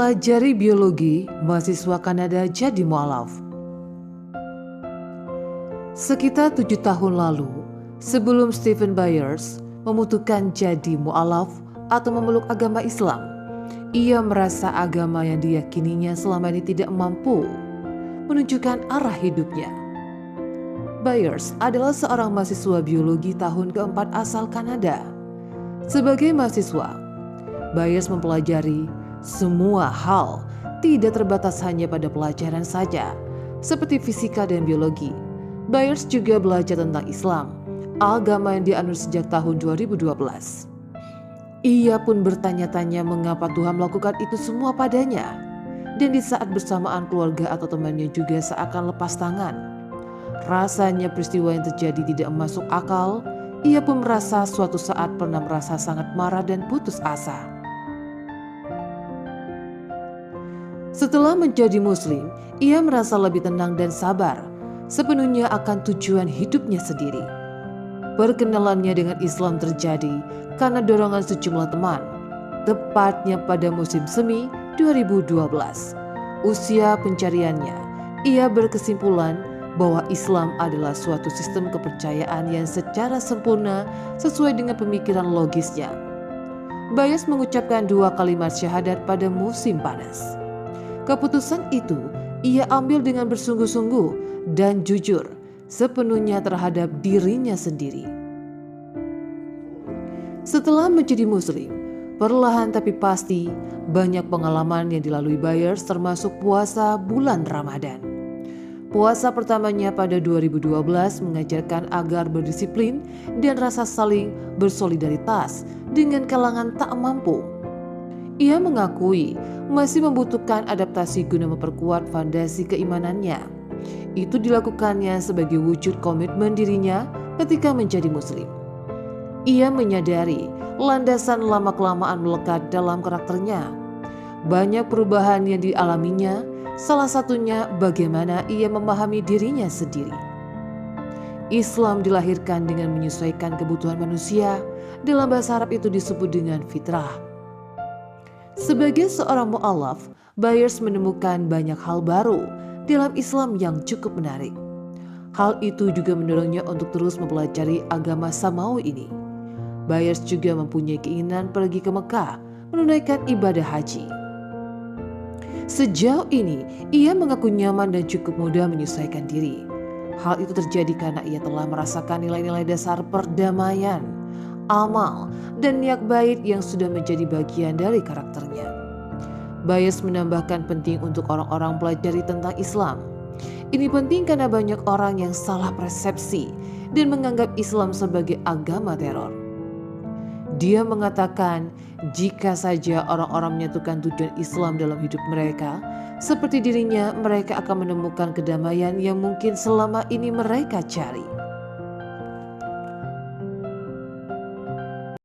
Mempelajari biologi, mahasiswa Kanada jadi mualaf. Sekitar 7 tahun lalu, sebelum Stephen Byers memutuskan jadi mualaf atau memeluk agama Islam, ia merasa agama yang diyakininya selama ini tidak mampu menunjukkan arah hidupnya. Byers adalah seorang mahasiswa biologi tahun keempat asal Kanada. Sebagai mahasiswa, Byers mempelajari semua hal, tidak terbatas hanya pada pelajaran saja, seperti fisika dan biologi. Byers juga belajar tentang Islam, agama yang dianut sejak tahun 2012. Ia pun bertanya-tanya mengapa Tuhan melakukan itu semua padanya. Dan di saat bersamaan keluarga atau temannya juga seakan lepas tangan. Rasanya peristiwa yang terjadi tidak masuk akal. Ia pun merasa suatu saat pernah merasa sangat marah dan putus asa. Setelah menjadi muslim, ia merasa lebih tenang dan sabar, sepenuhnya akan tujuan hidupnya sendiri. Perkenalannya dengan Islam terjadi karena dorongan sejumlah teman, tepatnya pada musim semi 2012. Usia pencariannya, ia berkesimpulan bahwa Islam adalah suatu sistem kepercayaan yang secara sempurna sesuai dengan pemikiran logisnya. Byers mengucapkan 2 kalimat syahadat pada musim panas. Keputusan itu ia ambil dengan bersungguh-sungguh dan jujur sepenuhnya terhadap dirinya sendiri. Setelah menjadi muslim, perlahan tapi pasti banyak pengalaman yang dilalui Byers termasuk puasa bulan Ramadan. Puasa pertamanya pada 2012 mengajarkan agar berdisiplin dan rasa saling bersolidaritas dengan kalangan tak mampu. Ia mengakui masih membutuhkan adaptasi guna memperkuat fondasi keimanannya. Itu dilakukannya sebagai wujud komitmen dirinya ketika menjadi muslim. Ia menyadari landasan lama-kelamaan melekat dalam karakternya. Banyak perubahan yang dialaminya, salah satunya bagaimana ia memahami dirinya sendiri. Islam dilahirkan dengan menyesuaikan kebutuhan manusia. Dalam bahasa Arab itu disebut dengan fitrah. Sebagai seorang mu'alaf, Byers menemukan banyak hal baru dalam Islam yang cukup menarik. Hal itu juga mendorongnya untuk terus mempelajari agama samawi ini. Byers juga mempunyai keinginan pergi ke Mekah menunaikan ibadah haji. Sejauh ini, ia mengaku nyaman dan cukup mudah menyesuaikan diri. Hal itu terjadi karena ia telah merasakan nilai-nilai dasar perdamaian, amal, dan niat baik yang sudah menjadi bagian dari karakternya. Byers menambahkan penting untuk orang-orang pelajari tentang Islam. Ini penting karena banyak orang yang salah persepsi dan menganggap Islam sebagai agama teror. Dia mengatakan jika saja orang-orang menyatukan tujuan Islam dalam hidup mereka, seperti dirinya, mereka akan menemukan kedamaian yang mungkin selama ini mereka cari.